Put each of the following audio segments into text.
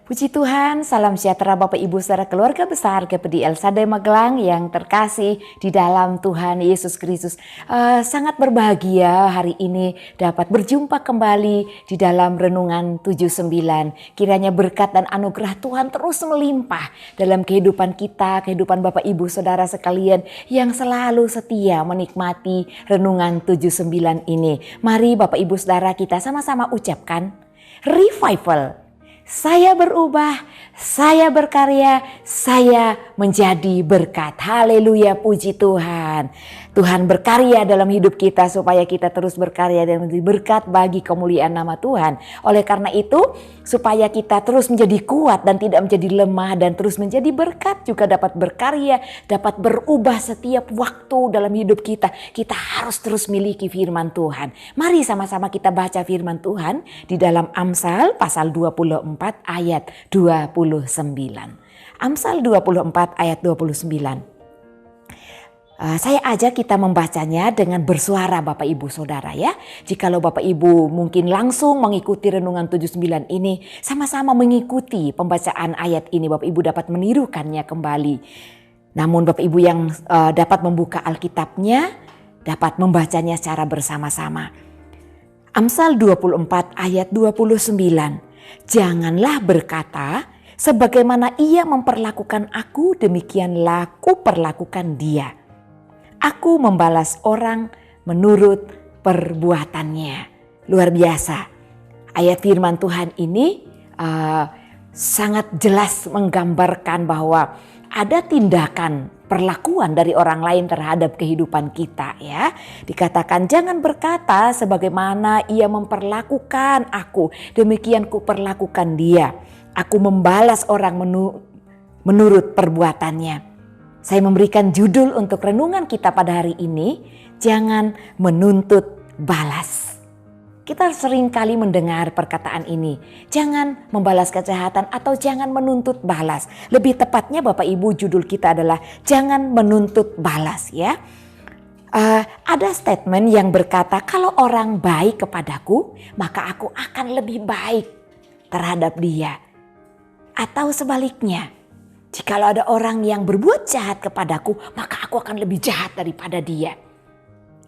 Puji Tuhan, salam sejahtera Bapak Ibu saudara keluarga besar GPD El Shaddai Magelang yang terkasih di dalam Tuhan Yesus Kristus. Sangat berbahagia hari ini dapat berjumpa kembali di dalam Renungan 79. Kiranya berkat dan anugerah Tuhan terus melimpah dalam kehidupan kita, kehidupan Bapak Ibu saudara sekalian yang selalu setia menikmati Renungan 79 ini. Mari Bapak Ibu saudara kita sama-sama ucapkan revival. Saya berubah, saya berkarya, saya menjadi berkat. Haleluya, puji Tuhan. Tuhan berkarya dalam hidup kita supaya kita terus berkarya dan menjadi berkat bagi kemuliaan nama Tuhan. Oleh karena itu, supaya kita terus menjadi kuat dan tidak menjadi lemah dan terus menjadi berkat, juga dapat berkarya, dapat berubah setiap waktu dalam hidup kita. Kita harus terus miliki firman Tuhan. Mari sama-sama kita baca firman Tuhan di dalam Amsal pasal 24 ayat 29. Amsal 24 ayat 29. Saya ajak kita membacanya dengan bersuara Bapak Ibu Saudara ya. Jikalau Bapak Ibu mungkin langsung mengikuti Renungan 79 ini, sama-sama mengikuti pembacaan ayat ini, Bapak Ibu dapat menirukannya kembali. Namun Bapak Ibu yang dapat membuka Alkitabnya, dapat membacanya secara bersama-sama. Amsal 24 ayat 29. Janganlah berkata, sebagaimana ia memperlakukan aku, demikianlah ku perlakukan dia. Aku membalas orang menurut perbuatannya. Luar biasa. Ayat firman Tuhan ini sangat jelas menggambarkan bahwa ada tindakan perlakuan dari orang lain terhadap kehidupan kita ya. Dikatakan jangan berkata sebagaimana ia memperlakukan aku, demikian ku perlakukan dia. Aku membalas orang menurut perbuatannya. Saya memberikan judul untuk renungan kita pada hari ini, jangan menuntut balas. Kita sering kali mendengar perkataan ini, jangan membalas kejahatan atau jangan menuntut balas. Lebih tepatnya Bapak Ibu judul kita adalah jangan menuntut balas ya. Ada statement yang berkata kalau orang baik kepadaku maka aku akan lebih baik terhadap dia. Atau sebaliknya, jikalau ada orang yang berbuat jahat kepadaku maka aku akan lebih jahat daripada dia.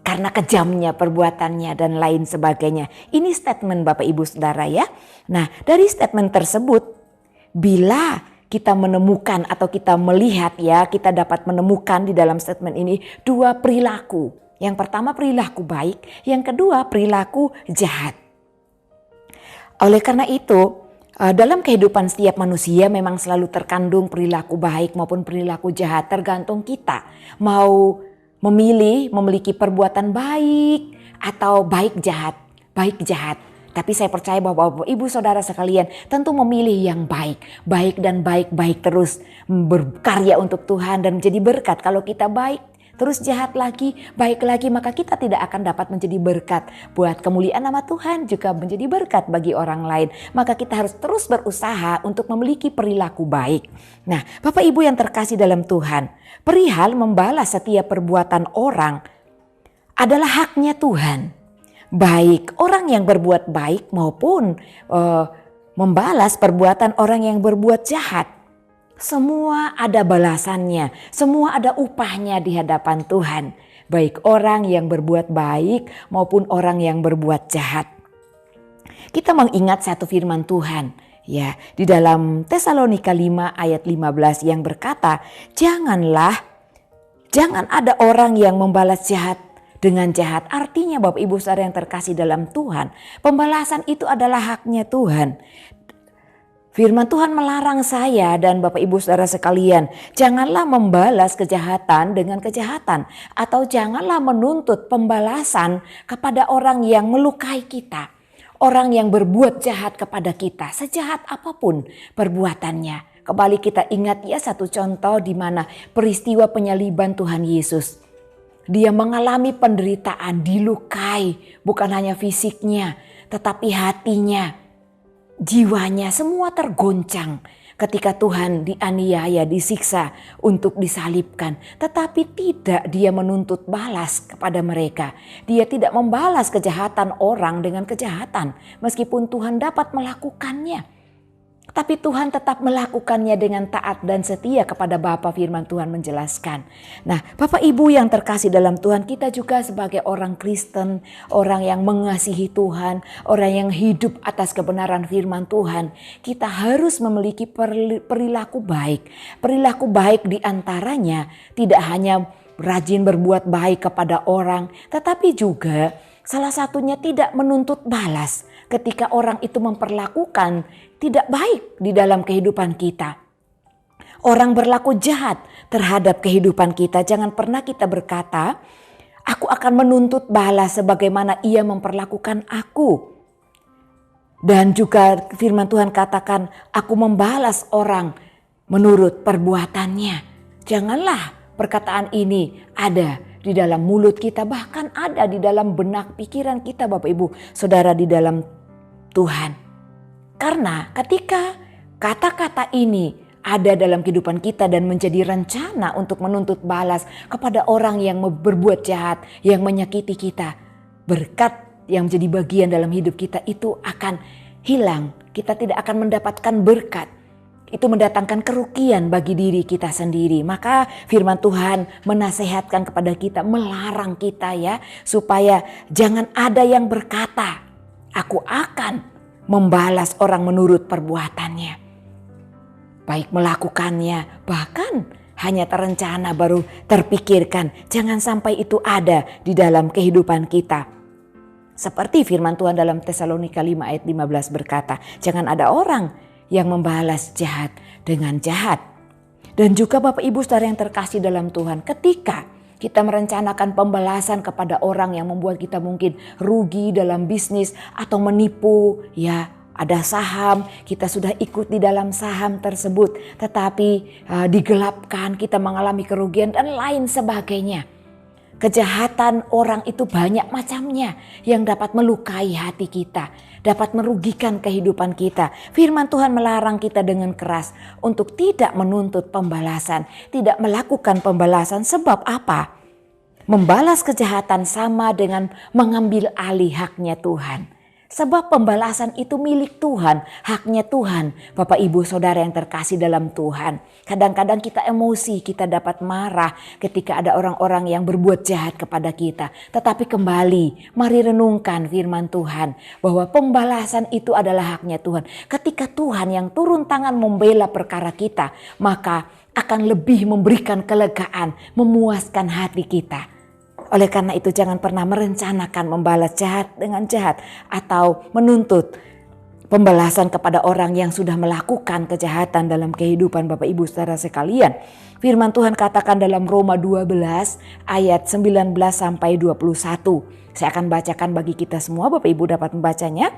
Karena kejamnya perbuatannya dan lain sebagainya. Ini statement Bapak Ibu Saudara ya. Nah dari statement tersebut bila kita menemukan atau kita melihat ya, kita dapat menemukan di dalam statement ini dua perilaku. Yang pertama perilaku baik, yang kedua perilaku jahat. Oleh karena itu dalam kehidupan setiap manusia memang selalu terkandung perilaku baik maupun perilaku jahat, tergantung kita mau memilih memiliki perbuatan baik atau baik jahat. Tapi saya percaya bahwa Bapak Ibu Saudara sekalian tentu memilih yang baik dan baik terus berkarya untuk Tuhan dan menjadi berkat. Kalau kita baik terus jahat lagi, baik lagi, maka kita tidak akan dapat menjadi berkat buat kemuliaan nama Tuhan, juga menjadi berkat bagi orang lain. Maka kita harus terus berusaha untuk memiliki perilaku baik. Nah, Bapak Ibu yang terkasih dalam Tuhan, perihal membalas setiap perbuatan orang adalah haknya Tuhan. Baik orang yang berbuat baik maupun membalas perbuatan orang yang berbuat jahat. Semua ada balasannya, semua ada upahnya di hadapan Tuhan. Baik orang yang berbuat baik maupun orang yang berbuat jahat. Kita mengingat satu firman Tuhan ya di dalam Tesalonika 5 ayat 15 yang berkata, jangan ada orang yang membalas jahat dengan jahat. Artinya Bapak Ibu Saudara yang terkasih dalam Tuhan, pembalasan itu adalah haknya Tuhan. Firman Tuhan melarang saya dan Bapak Ibu Saudara sekalian, janganlah membalas kejahatan dengan kejahatan atau janganlah menuntut pembalasan kepada orang yang melukai kita, orang yang berbuat jahat kepada kita, sejahat apapun perbuatannya. Kembali kita ingat ya satu contoh di mana peristiwa penyaliban Tuhan Yesus. Dia mengalami penderitaan, dilukai, bukan hanya fisiknya, tetapi hatinya. Jiwanya semua tergoncang ketika Tuhan dianiaya, disiksa untuk disalibkan. Tetapi tidak dia menuntut balas kepada mereka. Dia tidak membalas kejahatan orang dengan kejahatan meskipun Tuhan dapat melakukannya. Tapi Tuhan tetap melakukannya dengan taat dan setia kepada Bapa. Firman Tuhan menjelaskan. Nah, Bapak Ibu yang terkasih dalam Tuhan, kita juga sebagai orang Kristen, orang yang mengasihi Tuhan, orang yang hidup atas kebenaran firman Tuhan, kita harus memiliki perilaku baik. Perilaku baik diantaranya tidak hanya rajin berbuat baik kepada orang, tetapi juga salah satunya tidak menuntut balas ketika orang itu memperlakukan tidak baik di dalam kehidupan kita. Orang berlaku jahat terhadap kehidupan kita, jangan pernah kita berkata, aku akan menuntut balas sebagaimana ia memperlakukan aku. Dan juga firman Tuhan katakan, aku membalas orang menurut perbuatannya. Janganlah perkataan ini ada di dalam mulut kita, bahkan ada di dalam benak pikiran kita Bapak Ibu Saudara di dalam Tuhan. Karena ketika kata-kata ini ada dalam kehidupan kita dan menjadi rencana untuk menuntut balas kepada orang yang berbuat jahat, yang menyakiti kita, berkat yang menjadi bagian dalam hidup kita itu akan hilang. Kita tidak akan mendapatkan berkat. Itu mendatangkan kerugian bagi diri kita sendiri. Maka firman Tuhan menasehatkan kepada kita, melarang kita ya, supaya jangan ada yang berkata, aku akan membalas orang menurut perbuatannya. Baik melakukannya, bahkan hanya terencana baru terpikirkan. Jangan sampai itu ada di dalam kehidupan kita. Seperti firman Tuhan dalam Tesalonika 5 ayat 15 berkata, jangan ada orang yang membalas jahat dengan jahat. Dan juga Bapak Ibu Saudara yang terkasih dalam Tuhan, ketika kita merencanakan pembalasan kepada orang yang membuat kita mungkin rugi dalam bisnis atau menipu, ya ada saham, kita sudah ikut di dalam saham tersebut, tetapi digelapkan, kita mengalami kerugian dan lain sebagainya. Kejahatan orang itu banyak macamnya yang dapat melukai hati kita, dapat merugikan kehidupan kita. Firman Tuhan melarang kita dengan keras untuk tidak menuntut pembalasan, tidak melakukan pembalasan. Sebab apa? Membalas kejahatan sama dengan mengambil alih haknya Tuhan. Sebab pembalasan itu milik Tuhan, haknya Tuhan. Bapak Ibu Saudara yang terkasih dalam Tuhan. Kadang-kadang kita emosi, kita dapat marah ketika ada orang-orang yang berbuat jahat kepada kita. Tetapi kembali, mari renungkan firman Tuhan bahwa pembalasan itu adalah haknya Tuhan. Ketika Tuhan yang turun tangan membela perkara kita, maka akan lebih memberikan kelegaan, memuaskan hati kita. Oleh karena itu jangan pernah merencanakan membalas jahat dengan jahat atau menuntut pembalasan kepada orang yang sudah melakukan kejahatan dalam kehidupan Bapak Ibu Saudara sekalian. Firman Tuhan katakan dalam Roma 12 ayat 19 sampai 21. Saya akan bacakan bagi kita semua, Bapak Ibu dapat membacanya.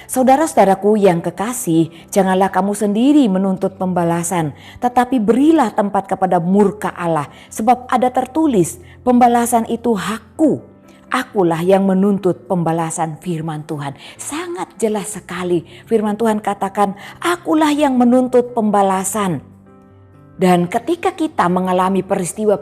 Saudara-saudaraku yang kekasih, janganlah kamu sendiri menuntut pembalasan, tetapi berilah tempat kepada murka Allah. Sebab ada tertulis, pembalasan itu hakku, akulah yang menuntut pembalasan. Firman Tuhan sangat jelas sekali. Firman Tuhan katakan, akulah yang menuntut pembalasan. Dan ketika kita mengalami peristiwa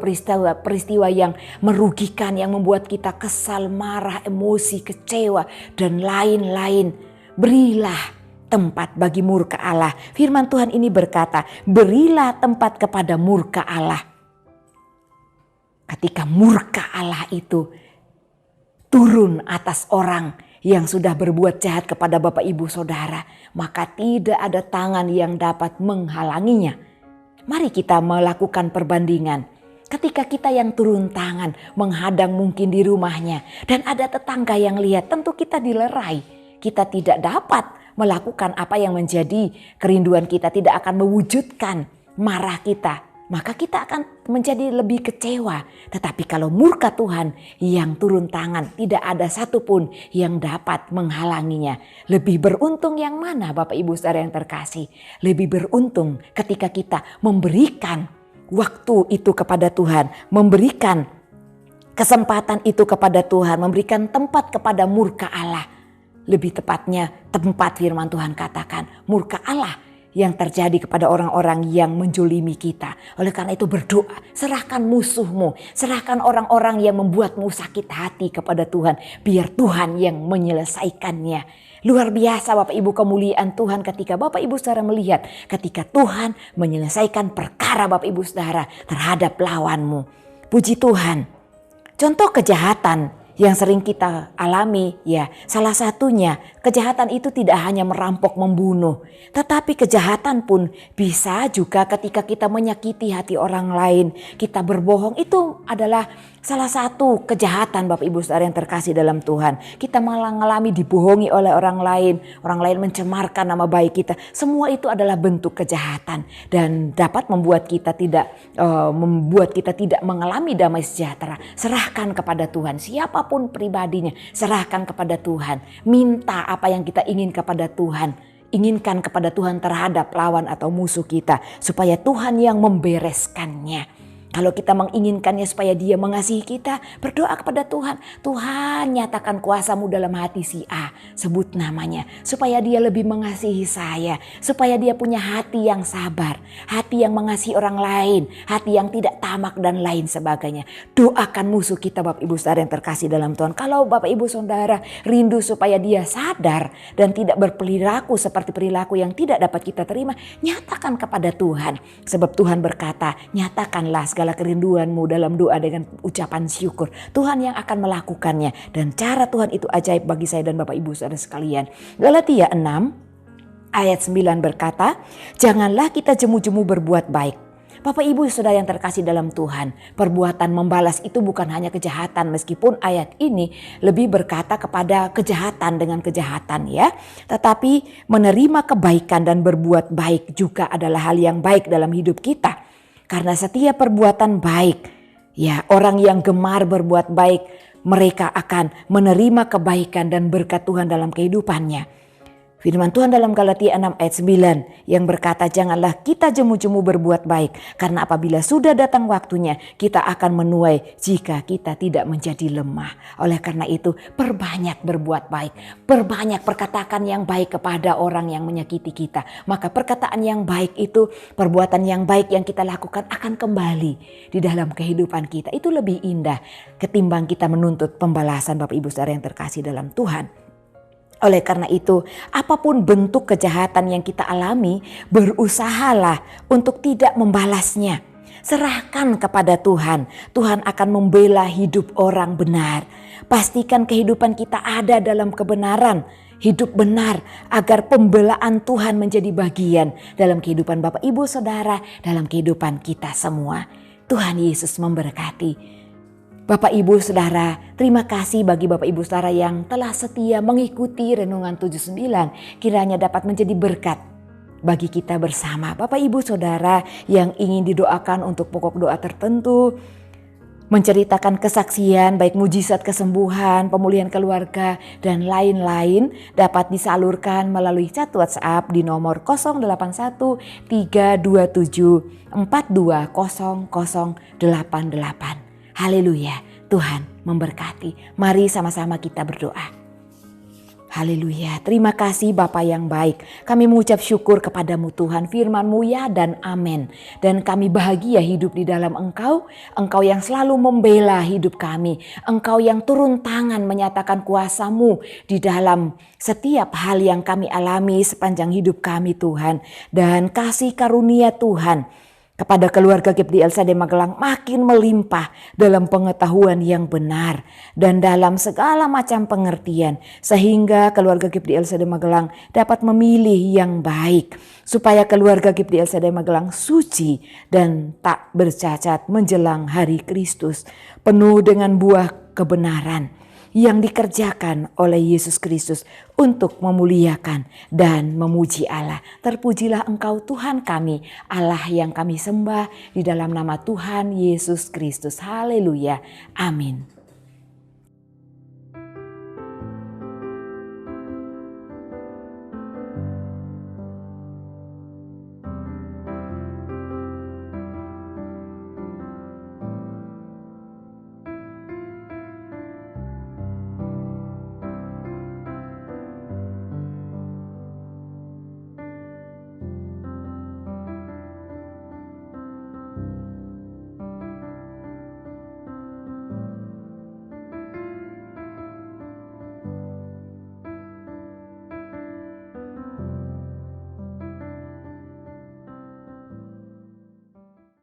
yang merugikan, yang membuat kita kesal, marah, emosi, kecewa, dan lain-lain, berilah tempat bagi murka Allah. Firman Tuhan ini berkata, berilah tempat kepada murka Allah. Ketika murka Allah itu turun atas orang yang sudah berbuat jahat kepada Bapak Ibu Saudara, maka tidak ada tangan yang dapat menghalanginya. Mari kita melakukan perbandingan. Ketika kita yang turun tangan menghadang mungkin di rumahnya dan ada tetangga yang lihat, tentu kita dilerai. Kita tidak dapat melakukan apa yang menjadi kerinduan kita, tidak akan mewujudkan marah kita. Maka kita akan menjadi lebih kecewa. Tetapi kalau murka Tuhan yang turun tangan, tidak ada satupun yang dapat menghalanginya. Lebih beruntung yang mana Bapak Ibu Saudara yang terkasih? Lebih beruntung ketika kita memberikan waktu itu kepada Tuhan, memberikan kesempatan itu kepada Tuhan, memberikan tempat kepada murka Allah. Lebih tepatnya tempat firman Tuhan katakan, murka Allah yang terjadi kepada orang-orang yang menjolimi kita. Oleh karena itu berdoa, serahkan musuhmu, serahkan orang-orang yang membuatmu sakit hati kepada Tuhan. Biar Tuhan yang menyelesaikannya. Luar biasa Bapak Ibu kemuliaan Tuhan ketika Bapak Ibu saudara melihat ketika Tuhan menyelesaikan perkara Bapak Ibu saudara terhadap lawanmu. Puji Tuhan. Contoh kejahatan yang sering kita alami, ya salah satunya kejahatan itu tidak hanya merampok membunuh, tetapi kejahatan pun bisa juga ketika kita menyakiti hati orang lain, kita berbohong, itu adalah salah satu kejahatan Bapak Ibu saudara yang terkasih dalam Tuhan. Kita malah mengalami dibohongi oleh orang lain mencemarkan nama baik kita. Semua itu adalah bentuk kejahatan dan dapat membuat kita tidak mengalami damai sejahtera. Serahkan kepada Tuhan, siapapun pribadinya, serahkan kepada Tuhan. Minta apa yang kita ingin kepada Tuhan. Inginkan kepada Tuhan terhadap lawan atau musuh kita, supaya Tuhan yang membereskannya. Kalau kita menginginkannya supaya dia mengasihi kita, berdoa kepada Tuhan. Tuhan, nyatakan kuasamu dalam hati si A, sebut namanya, supaya dia lebih mengasihi saya, supaya dia punya hati yang sabar, hati yang mengasihi orang lain, hati yang tidak tamak dan lain sebagainya. Doakan musuh kita Bapak Ibu saudara yang terkasih dalam Tuhan. Kalau Bapak Ibu saudara rindu supaya dia sadar dan tidak berperilaku seperti perilaku yang tidak dapat kita terima, nyatakan kepada Tuhan. Sebab Tuhan berkata, nyatakanlah segala kerinduanmu dalam doa dengan ucapan syukur. Tuhan yang akan melakukannya, dan cara Tuhan itu ajaib bagi saya dan Bapak Ibu saudara sekalian. Galatia 6 ayat 9 berkata, janganlah kita jemu-jemu berbuat baik. Bapak Ibu saudara yang terkasih dalam Tuhan, perbuatan membalas itu bukan hanya kejahatan, meskipun ayat ini lebih berkata kepada kejahatan dengan kejahatan, ya. Tetapi menerima kebaikan dan berbuat baik juga adalah hal yang baik dalam hidup kita. Karena setiap perbuatan baik, ya, orang yang gemar berbuat baik, mereka akan menerima kebaikan dan berkat Tuhan dalam kehidupannya. Firman Tuhan dalam Galatia 6 ayat 9 yang berkata, janganlah kita jemu-jemu berbuat baik, karena apabila sudah datang waktunya kita akan menuai jika kita tidak menjadi lemah. Oleh karena itu perbanyak berbuat baik, perbanyak perkatakan yang baik kepada orang yang menyakiti kita. Maka perkataan yang baik itu, perbuatan yang baik yang kita lakukan akan kembali di dalam kehidupan kita. Itu lebih indah ketimbang kita menuntut pembalasan Bapak Ibu saudara yang terkasih dalam Tuhan. Oleh karena itu, apapun bentuk kejahatan yang kita alami, berusahalah untuk tidak membalasnya. Serahkan kepada Tuhan. Tuhan akan membela hidup orang benar. Pastikan kehidupan kita ada dalam kebenaran, hidup benar, agar pembelaan Tuhan menjadi bagian dalam kehidupan Bapak Ibu Saudara, dalam kehidupan kita semua. Tuhan Yesus memberkati. Bapak Ibu Saudara, terima kasih bagi Bapak Ibu Saudara yang telah setia mengikuti Renungan 79. Kiranya dapat menjadi berkat bagi kita bersama. Bapak Ibu Saudara yang ingin didoakan untuk pokok doa tertentu, menceritakan kesaksian baik mujizat kesembuhan, pemulihan keluarga dan lain-lain, dapat disalurkan melalui chat WhatsApp di nomor 081 327 420088. Haleluya, Tuhan memberkati. Mari sama-sama kita berdoa. Haleluya, terima kasih Bapa yang baik. Kami mengucap syukur kepadamu Tuhan, firman-Mu ya dan amin. Dan kami bahagia hidup di dalam Engkau, Engkau yang selalu membela hidup kami. Engkau yang turun tangan menyatakan kuasa-Mu di dalam setiap hal yang kami alami sepanjang hidup kami Tuhan. Dan kasih karunia Tuhan kepada keluarga GIPDI El Shaddai Magelang makin melimpah dalam pengetahuan yang benar dan dalam segala macam pengertian, sehingga keluarga GIPDI El Shaddai Magelang dapat memilih yang baik, supaya keluarga GIPDI El Shaddai Magelang suci dan tak bercacat menjelang hari Kristus, penuh dengan buah kebenaran yang dikerjakan oleh Yesus Kristus untuk memuliakan dan memuji Allah. Terpujilah Engkau Tuhan kami, Allah yang kami sembah, di dalam nama Tuhan Yesus Kristus. Haleluya. Amin.